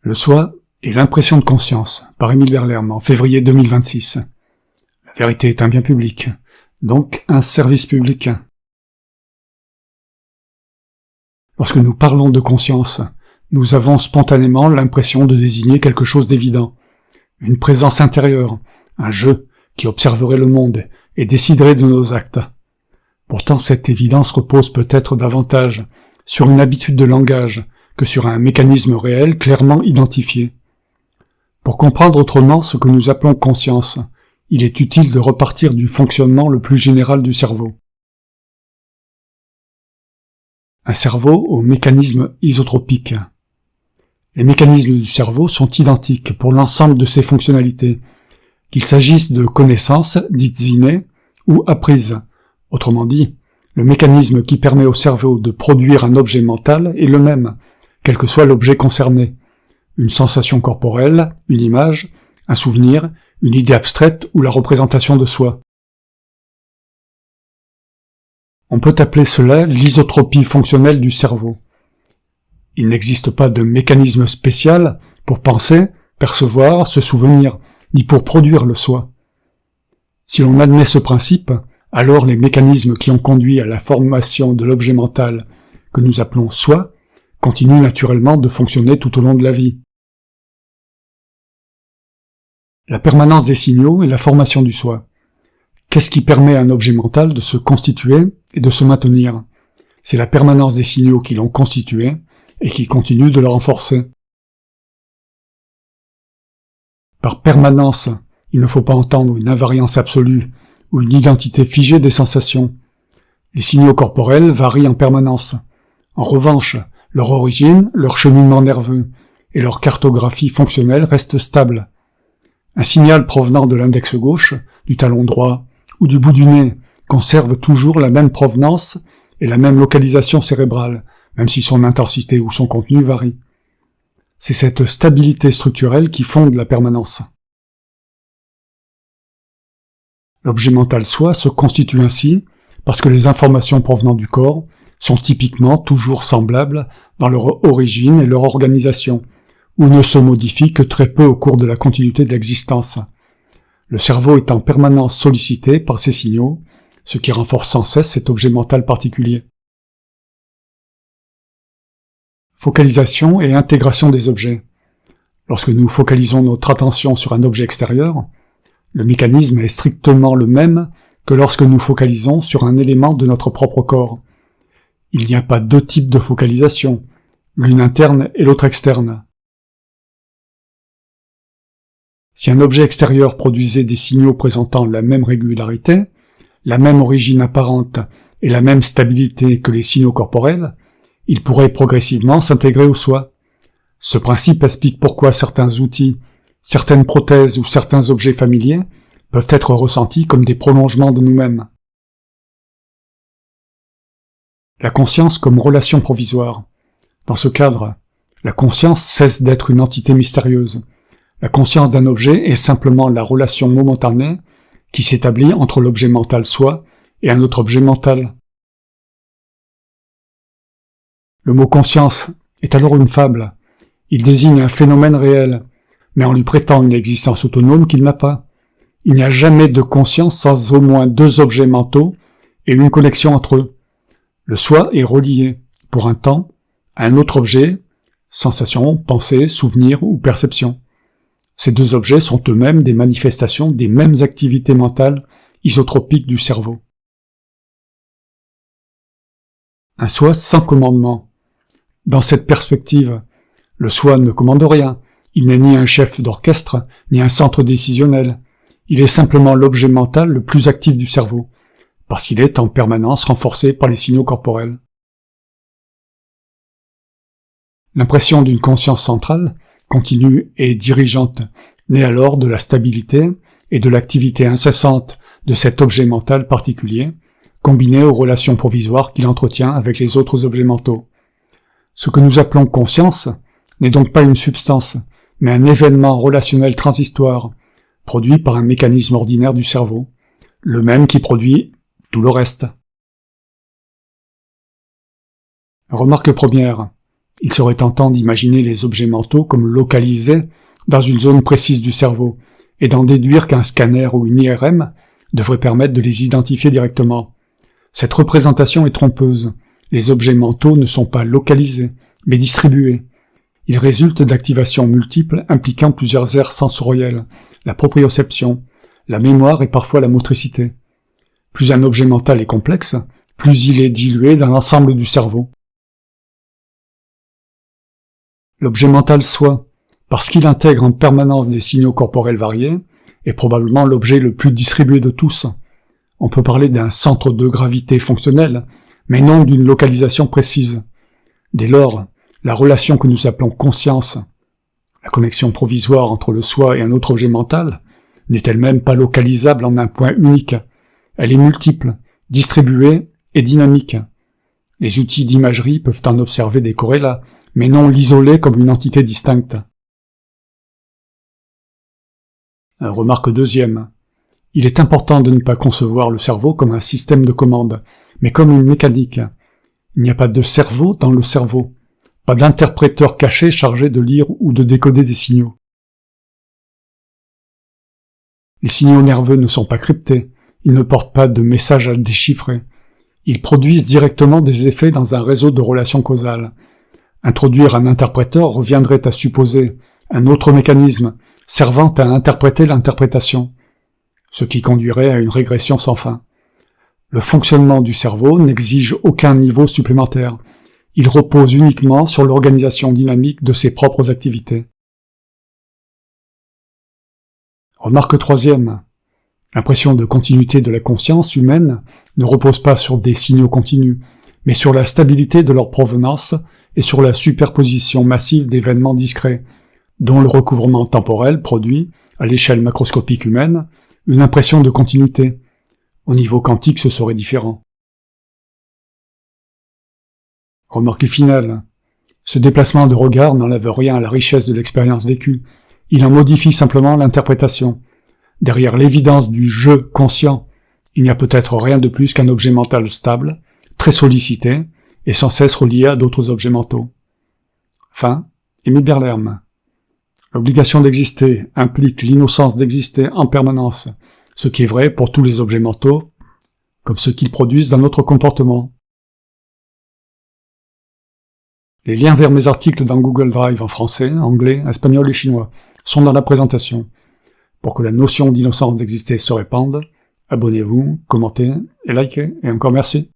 Le soi et l'impression de conscience, par Émile Berlerme, en février 2026. La vérité est un bien public, donc un service public. Lorsque nous parlons de conscience, nous avons spontanément l'impression de désigner quelque chose d'évident, une présence intérieure, un je qui observerait le monde et déciderait de nos actes. Pourtant, cette évidence repose peut-être davantage sur une habitude de langage que sur un mécanisme réel clairement identifié. Pour comprendre autrement ce que nous appelons conscience, il est utile de repartir du fonctionnement le plus général du cerveau. Un cerveau au mécanisme isotropique. Les mécanismes du cerveau sont identiques pour l'ensemble de ses fonctionnalités, qu'il s'agisse de connaissances dites innées ou apprises. Autrement dit, le mécanisme qui permet au cerveau de produire un objet mental est le même, quel que soit l'objet concerné. Une sensation corporelle, une image, un souvenir, une idée abstraite ou la représentation de soi. On peut appeler cela l'isotropie fonctionnelle du cerveau. Il n'existe pas de mécanisme spécial pour penser, percevoir, se souvenir, ni pour produire le soi. Si l'on admet ce principe, alors les mécanismes qui ont conduit à la formation de l'objet mental que nous appelons soi continuent naturellement de fonctionner tout au long de la vie. La permanence des signaux et la formation du soi. Qu'est-ce qui permet à un objet mental de se constituer et de se maintenir? C'est la permanence des signaux qui l'ont constitué et qui continuent de le renforcer. Par permanence, il ne faut pas entendre une invariance absolue ou une identité figée des sensations. Les signaux corporels varient en permanence. En revanche, leur origine, leur cheminement nerveux et leur cartographie fonctionnelle restent stables. Un signal provenant de l'index gauche, du talon droit ou du bout du nez conserve toujours la même provenance et la même localisation cérébrale, même si son intensité ou son contenu varie. C'est cette stabilité structurelle qui fonde la permanence. L'objet mental soi se constitue ainsi parce que les informations provenant du corps sont typiquement toujours semblables dans leur origine et leur organisation, ou ne se modifient que très peu au cours de la continuité de l'existence. Le cerveau est en permanence sollicité par ces signaux, ce qui renforce sans cesse cet objet mental particulier. Focalisation et intégration des objets. Lorsque nous focalisons notre attention sur un objet extérieur, le mécanisme est strictement le même que lorsque nous focalisons sur un élément de notre propre corps. Il n'y a pas deux types de focalisation, l'une interne et l'autre externe. Si un objet extérieur produisait des signaux présentant la même régularité, la même origine apparente et la même stabilité que les signaux corporels, il pourrait progressivement s'intégrer au soi. Ce principe explique pourquoi certains outils, certaines prothèses ou certains objets familiers peuvent être ressentis comme des prolongements de nous-mêmes. La conscience comme relation provisoire. Dans ce cadre, la conscience cesse d'être une entité mystérieuse. La conscience d'un objet est simplement la relation momentanée qui s'établit entre l'objet mental soi et un autre objet mental. Le mot conscience est alors une fable. Il désigne un phénomène réel, mais on lui prétend une existence autonome qu'il n'a pas. Il n'y a jamais de conscience sans au moins deux objets mentaux et une connexion entre eux. Le soi est relié, pour un temps, à un autre objet, sensation, pensée, souvenir ou perception. Ces deux objets sont eux-mêmes des manifestations des mêmes activités mentales isotropiques du cerveau. Un soi sans commandement. Dans cette perspective, le soi ne commande rien, il n'est ni un chef d'orchestre, ni un centre décisionnel, il est simplement l'objet mental le plus actif du cerveau, parce qu'il est en permanence renforcé par les signaux corporels. L'impression d'une conscience centrale, continue et dirigeante, naît alors de la stabilité et de l'activité incessante de cet objet mental particulier, combiné aux relations provisoires qu'il entretient avec les autres objets mentaux. Ce que nous appelons conscience n'est donc pas une substance, mais un événement relationnel transistoire, produit par un mécanisme ordinaire du cerveau, le même qui produit tout le reste. Remarque première. Il serait tentant d'imaginer les objets mentaux comme localisés dans une zone précise du cerveau, et d'en déduire qu'un scanner ou une IRM devrait permettre de les identifier directement. Cette représentation est trompeuse. Les objets mentaux ne sont pas localisés, mais distribués. Ils résultent d'activations multiples impliquant plusieurs aires sensorielles, la proprioception, la mémoire et parfois la motricité. Plus un objet mental est complexe, plus il est dilué dans l'ensemble du cerveau. L'objet mental soi, parce qu'il intègre en permanence des signaux corporels variés, est probablement l'objet le plus distribué de tous. On peut parler d'un centre de gravité fonctionnel, mais non d'une localisation précise. Dès lors, la relation que nous appelons conscience, la connexion provisoire entre le soi et un autre objet mental, n'est elle-même pas localisable en un point unique. Elle est multiple, distribuée et dynamique. Les outils d'imagerie peuvent en observer des corrélats, mais non l'isoler comme une entité distincte. Remarque deuxième. Il est important de ne pas concevoir le cerveau comme un système de commande, mais comme une mécanique. Il n'y a pas de cerveau dans le cerveau, pas d'interpréteur caché chargé de lire ou de décoder des signaux. Les signaux nerveux ne sont pas cryptés, ils ne portent pas de messages à déchiffrer. Ils produisent directement des effets dans un réseau de relations causales. Introduire un interpréteur reviendrait à supposer un autre mécanisme servant à interpréter l'interprétation, ce qui conduirait à une régression sans fin. Le fonctionnement du cerveau n'exige aucun niveau supplémentaire. Il repose uniquement sur l'organisation dynamique de ses propres activités. Remarque troisième. L'impression de continuité de la conscience humaine ne repose pas sur des signaux continus, mais sur la stabilité de leur provenance et sur la superposition massive d'événements discrets, dont le recouvrement temporel produit, à l'échelle macroscopique humaine, une impression de continuité. Au niveau quantique, ce serait différent. Remarque finale. Ce déplacement de regard n'enlève rien à la richesse de l'expérience vécue. Il en modifie simplement l'interprétation. Derrière l'évidence du « je » conscient, il n'y a peut-être rien de plus qu'un objet mental stable, très sollicité, et sans cesse relié à d'autres objets mentaux. Fin, Émile Derlerme. L'obligation d'exister implique l'innocence d'exister en permanence, ce qui est vrai pour tous les objets mentaux, comme ce qu'ils produisent dans notre comportement. Les liens vers mes articles dans Google Drive en français, anglais, espagnol et chinois sont dans la présentation. Pour que la notion d'innocence d'exister se répande, abonnez-vous, commentez et likez, et encore merci.